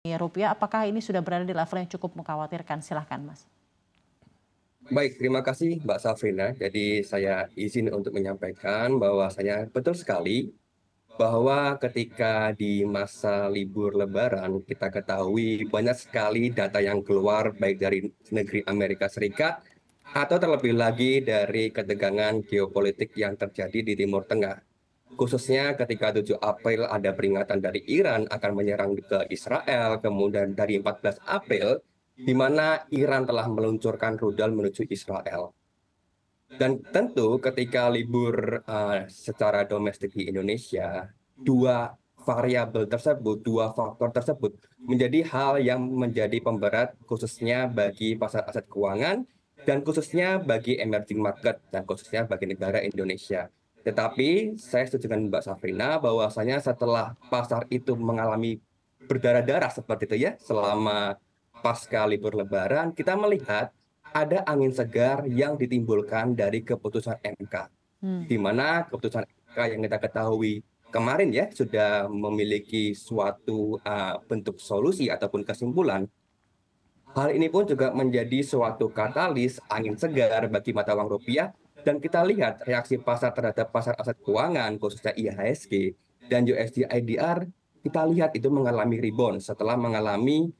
rupiah, apakah ini sudah berada di level yang cukup mengkhawatirkan? Silahkan Mas. Baik, terima kasih Mbak Safrina. Jadi saya izin untuk menyampaikan bahwasanya betul sekali bahwa ketika di masa libur Lebaran kita ketahui banyak sekali data yang keluar baik dari negeri Amerika Serikat atau terlebih lagi dari ketegangan geopolitik yang terjadi di Timur Tengah. Khususnya ketika 7 April ada peringatan dari Iran akan menyerang ke Israel, kemudian dari 14 April di mana Iran telah meluncurkan rudal menuju Israel. Dan tentu ketika libur secara domestik di Indonesia, dua variabel tersebut, dua faktor tersebut menjadi hal yang menjadi pemberat khususnya bagi pasar aset keuangan dan khususnya bagi emerging market dan khususnya bagi negara Indonesia. Tetapi saya setuju dengan Mbak Safrina bahwasanya setelah pasar itu mengalami berdarah-darah seperti itu ya selama pasca libur Lebaran, kita melihat ada angin segar yang ditimbulkan dari keputusan MK, Hmm. di mana keputusan MK yang kita ketahui kemarin ya sudah memiliki suatu bentuk solusi ataupun kesimpulan. Hal ini pun juga menjadi suatu katalis angin segar bagi mata uang rupiah dan kita lihat reaksi pasar terhadap pasar aset keuangan khususnya IHSG dan USD IDR kita lihat itu mengalami rebound setelah mengalami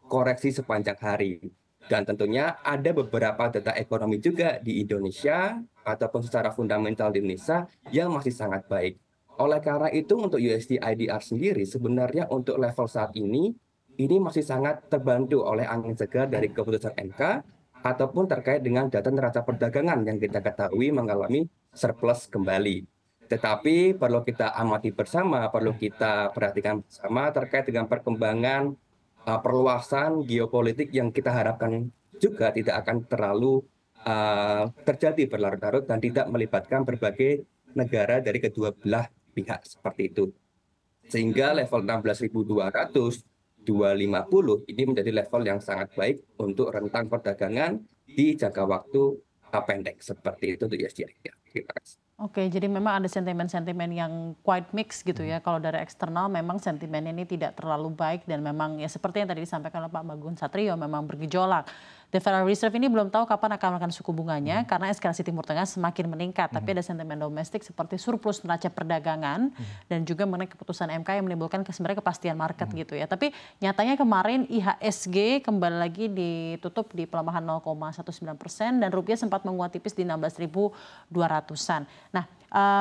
koreksi sepanjang hari. Dan tentunya ada beberapa data ekonomi juga di Indonesia ataupun secara fundamental di Indonesia yang masih sangat baik. Oleh karena itu untuk USD IDR sendiri sebenarnya untuk level saat ini masih sangat terbantu oleh angin segar dari keputusan MK ataupun terkait dengan data neraca perdagangan yang kita ketahui mengalami surplus kembali. Tetapi perlu kita amati bersama, perlu kita perhatikan bersama terkait dengan perkembangan perluasan geopolitik yang kita harapkan juga tidak akan terlalu terjadi berlarut-larut dan tidak melibatkan berbagai negara dari kedua belah pihak seperti itu. Sehingga level 16.200, 250 ini menjadi level yang sangat baik untuk rentang perdagangan di jangka waktu pendek seperti itu untuk USD. Terima kasih. Oke, jadi memang ada sentimen-sentimen yang quite mix gitu ya. Kalau dari eksternal memang sentimennya ini tidak terlalu baik dan memang ya seperti yang tadi disampaikan oleh Pak Bagun Satrio memang bergejolak. The Federal Reserve ini belum tahu kapan akan melakukan suku bunganya karena eskalasi Timur Tengah semakin meningkat. Tapi ada sentimen domestik seperti surplus neraca perdagangan dan juga mengenai keputusan MK yang menimbulkan sebenarnya kepastian market gitu ya. Tapi nyatanya kemarin IHSG kembali lagi ditutup di pelemahan 0,19% dan rupiah sempat menguat tipis di 16.200-an. Nah,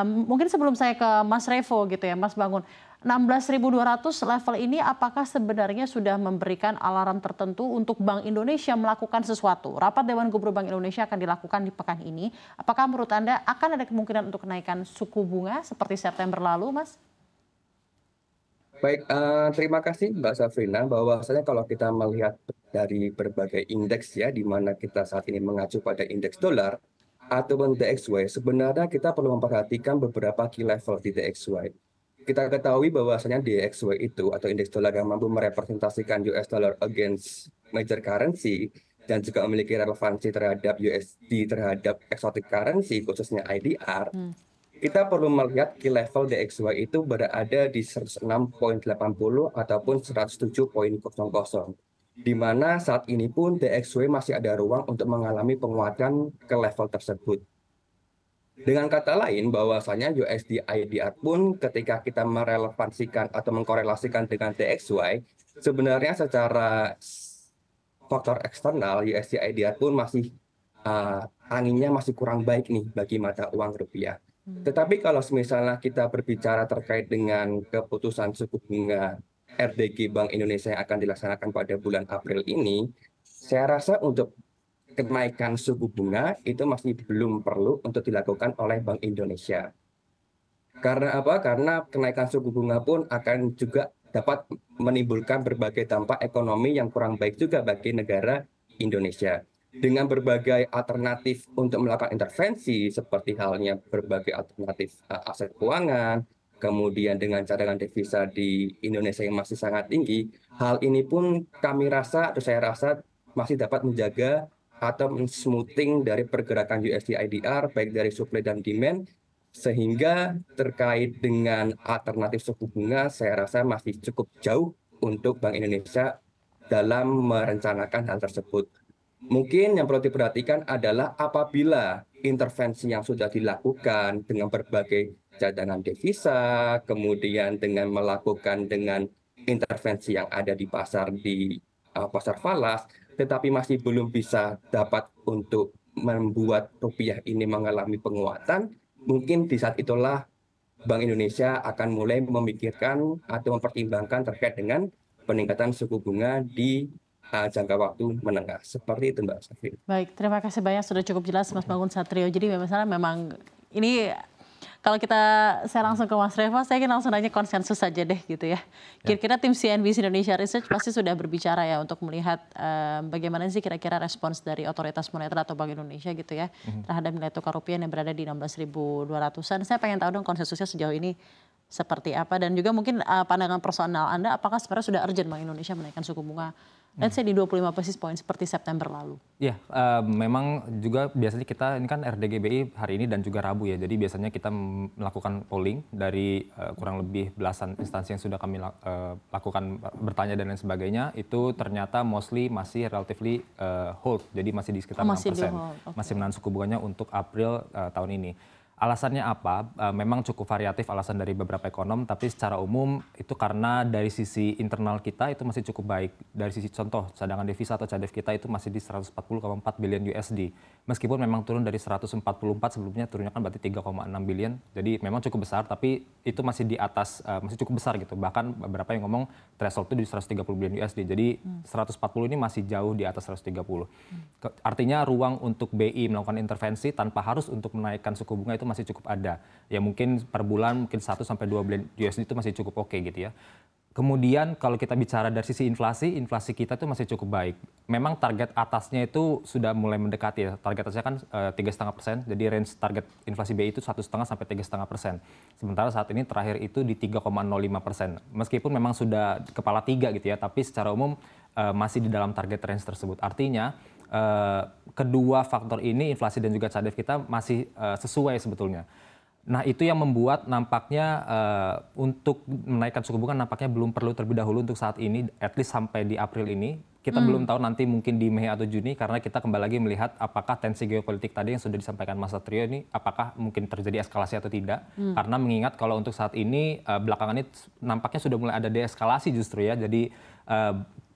mungkin sebelum saya ke Mas Revo gitu ya, Mas Bangun, 16.200 level ini apakah sebenarnya sudah memberikan alarm tertentu untuk Bank Indonesia melakukan sesuatu? Rapat Dewan Gubernur Bank Indonesia akan dilakukan di pekan ini. Apakah menurut Anda akan ada kemungkinan untuk kenaikan suku bunga seperti September lalu, Mas? Baik, terima kasih Mbak Safrina bahwasanya kalau kita melihat dari berbagai indeks ya, di mana kita saat ini mengacu pada indeks dolar ataupun DXY, sebenarnya kita perlu memperhatikan beberapa key level di DXY. Kita ketahui bahwasanya DXY itu atau indeks dolar yang mampu merepresentasikan US dollar against major currency dan juga memiliki relevansi terhadap USD terhadap exotic currency khususnya IDR, kita perlu melihat key level DXY itu berada di 106.80 ataupun 107.00. Di mana saat ini pun DXY masih ada ruang untuk mengalami penguatan ke level tersebut. Dengan kata lain, bahwasanya USD IDR pun ketika kita merelevansikan atau mengkorelasikan dengan DXY, sebenarnya secara faktor eksternal USD IDR pun masih anginnya masih kurang baik nih bagi mata uang rupiah. Tetapi kalau misalnya kita berbicara terkait dengan keputusan suku bunga RDG Bank Indonesia yang akan dilaksanakan pada bulan April ini, saya rasa untuk kenaikan suku bunga itu masih belum perlu untuk dilakukan oleh Bank Indonesia. Karena apa? Karena kenaikan suku bunga pun akan juga dapat menimbulkan berbagai dampak ekonomi yang kurang baik juga bagi negara Indonesia. Dengan berbagai alternatif untuk melakukan intervensi, seperti halnya berbagai alternatif aset keuangan, kemudian dengan cadangan devisa di Indonesia yang masih sangat tinggi, hal ini pun kami rasa atau saya rasa masih dapat menjaga atau smoothing dari pergerakan USD IDR baik dari supply dan demand, sehingga terkait dengan alternatif suku bunga saya rasa masih cukup jauh untuk Bank Indonesia dalam merencanakan hal tersebut. Mungkin yang perlu diperhatikan adalah apabila intervensi yang sudah dilakukan dengan berbagai cadangan devisa, kemudian dengan melakukan dengan intervensi yang ada di pasar falas, tetapi masih belum bisa dapat untuk membuat rupiah ini mengalami penguatan, mungkin di saat itulah Bank Indonesia akan mulai memikirkan atau mempertimbangkan terkait dengan peningkatan suku bunga di jangka waktu menengah. Seperti itu, Mbak Safri. Baik, terima kasih banyak sudah cukup jelas Mas Bangun Satrio. Jadi misalnya memang ini kalau saya langsung ke Mas Revo, saya ingin langsung nanya konsensus saja deh gitu ya. Kira-kira tim CNBC Indonesia Research pasti sudah berbicara ya untuk melihat bagaimana sih kira-kira respons dari otoritas moneter atau Bank Indonesia gitu ya terhadap nilai tukar rupiah yang berada di 16.200-an. Saya pengen tahu dong konsensusnya sejauh ini seperti apa dan juga mungkin pandangan personal Anda apakah sebenarnya sudah urgent Bank Indonesia menaikkan suku bunga let's say di 25 basis point seperti September lalu. Ya, memang juga biasanya kita, ini kan RDGBI hari ini dan juga Rabu ya, jadi biasanya kita melakukan polling dari kurang lebih belasan instansi yang sudah kami lakukan bertanya dan lain sebagainya, itu ternyata mostly masih relatively hold, jadi masih di sekitar 6%. Okay. Masih menahan suku bunganya untuk April tahun ini. Alasannya apa? Memang cukup variatif alasan dari beberapa ekonom, tapi secara umum itu karena dari sisi internal kita itu masih cukup baik. Dari sisi contoh, cadangan devisa atau CADEV kita itu masih di 140,4 billion USD. Meskipun memang turun dari 144 sebelumnya, turunnya kan berarti 3,6 billion. Jadi memang cukup besar, tapi itu masih di atas, masih cukup besar gitu. Bahkan beberapa yang ngomong threshold itu di 130 billion USD. Jadi 140 ini masih jauh di atas 130. Artinya ruang untuk BI melakukan intervensi tanpa harus untuk menaikkan suku bunga itu masih cukup ada. Ya mungkin per bulan mungkin 1 sampai 2 billion USD itu masih cukup oke gitu ya. Kemudian kalau kita bicara dari sisi inflasi kita itu masih cukup baik. Memang target atasnya itu sudah mulai mendekati ya. Target atasnya kan 3,5%, jadi range target inflasi BI itu 1,5 sampai 3,5%. Sementara saat ini terakhir itu di 3,05%. Meskipun memang sudah kepala 3 gitu ya, tapi secara umum masih di dalam target range tersebut. Artinya kedua faktor ini, inflasi dan juga CADEV kita masih sesuai sebetulnya. Nah itu yang membuat nampaknya untuk menaikkan suku bunga nampaknya belum perlu terlebih dahulu untuk saat ini, at least sampai di April ini. Kita belum tahu nanti mungkin di Mei atau Juni karena kita kembali lagi melihat apakah tensi geopolitik tadi yang sudah disampaikan Mas Satrio ini apakah mungkin terjadi eskalasi atau tidak. Karena mengingat kalau untuk saat ini belakangan ini nampaknya sudah mulai ada deeskalasi justru ya. Jadi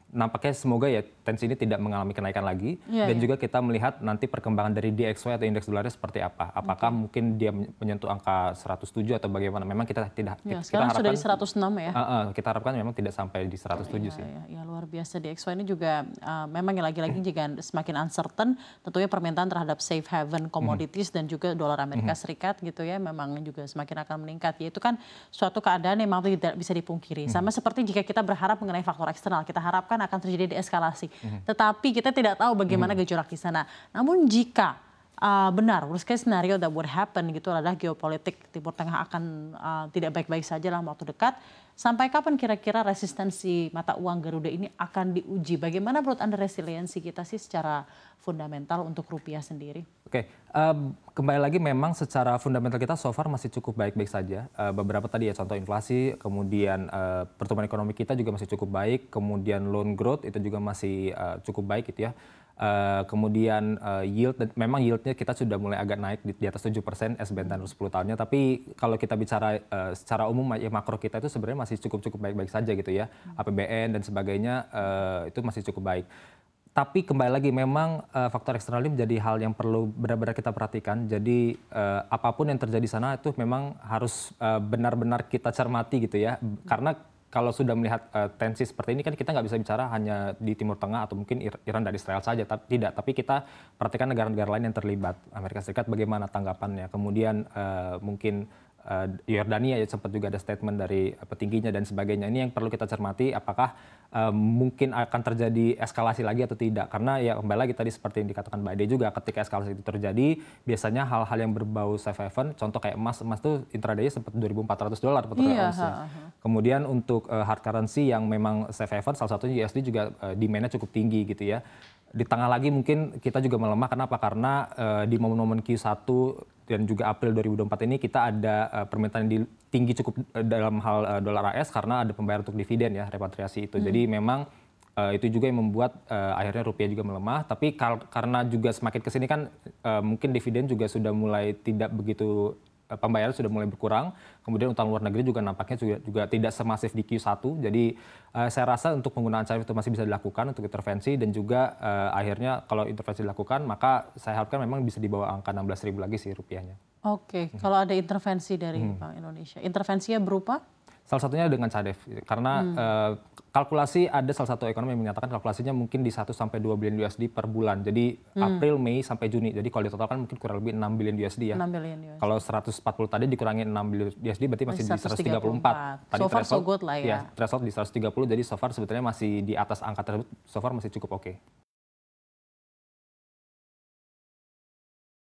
nampaknya semoga ya tensi ini tidak mengalami kenaikan lagi dan juga kita melihat nanti perkembangan dari DXY atau indeks dolarnya seperti apa. Apakah mungkin dia menyentuh angka 107 atau bagaimana? Memang kita tidak kita sekarang harapkan sudah di 106 ya. Kita harapkan memang tidak sampai di 107 sih. Ya luar biasa DXY ini juga memang lagi-lagi jika semakin uncertain tentunya permintaan terhadap safe haven commodities dan juga dolar Amerika Serikat gitu ya memang juga semakin akan meningkat. Ya itu kan suatu keadaan yang memang tidak bisa dipungkiri. Sama seperti jika kita berharap mengenai faktor eksternal, kita harapkan akan terjadi deeskalasi. Tetapi kita tidak tahu bagaimana gejolak di sana. Namun jika benar worst case scenario that would happen gitu adalah geopolitik Timur Tengah akan tidak baik-baik saja dalam waktu dekat. Sampai kapan kira-kira resistensi mata uang Garuda ini akan diuji? Bagaimana menurut Anda resiliensi kita sih secara fundamental untuk rupiah sendiri? Oke, kembali lagi memang secara fundamental kita so far masih cukup baik-baik saja. Beberapa tadi ya contoh inflasi, kemudian pertumbuhan ekonomi kita juga masih cukup baik, kemudian loan growth itu juga masih cukup baik gitu ya. Kemudian yield, memang yieldnya kita sudah mulai agak naik di atas 7% SBN 10 tahunnya. Tapi kalau kita bicara secara umum ya makro kita itu sebenarnya masih cukup baik-baik saja gitu ya. APBN dan sebagainya itu masih cukup baik. Tapi kembali lagi memang faktor eksternal ini menjadi hal yang perlu benar-benar kita perhatikan. Jadi apapun yang terjadi di sana itu memang harus benar-benar kita cermati gitu ya. Karena kalau sudah melihat tensi seperti ini kan kita nggak bisa bicara hanya di Timur Tengah atau mungkin Iran dan Israel saja, tapi kita perhatikan negara-negara lain yang terlibat. Amerika Serikat bagaimana tanggapannya, kemudian mungkin Yordania ya sempat juga ada statement dari petingginya dan sebagainya. Ini yang perlu kita cermati apakah mungkin akan terjadi eskalasi lagi atau tidak. Karena ya kembali lagi tadi seperti yang dikatakan Mbak Ade juga ketika eskalasi itu terjadi biasanya hal-hal yang berbau safe haven, contoh kayak emas tuh intraday sempat $2.400 per troy ounce. Kemudian untuk hard currency yang memang safe haven salah satunya USD juga demand-nya cukup tinggi gitu ya. di tengah lagi mungkin kita juga melemah. Kenapa? Karena di momen-momen Q1 dan juga April 2024 ini kita ada permintaan yang tinggi cukup dalam hal dolar AS karena ada pembayaran untuk dividen ya, repatriasi itu. Jadi memang itu juga yang membuat akhirnya rupiah juga melemah. Tapi karena juga semakin kesini kan mungkin dividen juga sudah mulai tidak begitu, pembayaran sudah mulai berkurang. Kemudian utang luar negeri juga nampaknya juga tidak semasif di Q1. Jadi saya rasa untuk penggunaan cair itu masih bisa dilakukan untuk intervensi, dan juga akhirnya kalau intervensi dilakukan maka saya harapkan memang bisa di bawah angka 16.000 lagi sih rupiahnya. Oke, kalau ada intervensi dari Bank Indonesia, intervensinya berupa? Salah satunya dengan CADEV, karena kalkulasi ada salah satu ekonom yang menyatakan kalkulasinya mungkin di 1 sampai 2 billion USD per bulan. Jadi April, Mei sampai Juni. Jadi kalau ditotalkan mungkin kurang lebih 6 billion USD ya. 6 billion USD. Kalau 140 tadi dikurangi 6 billion USD berarti masih di 134. Tadi So far so good lah ya. Threshold di 130, jadi so far sebetulnya masih di atas angka tersebut, so far masih cukup oke.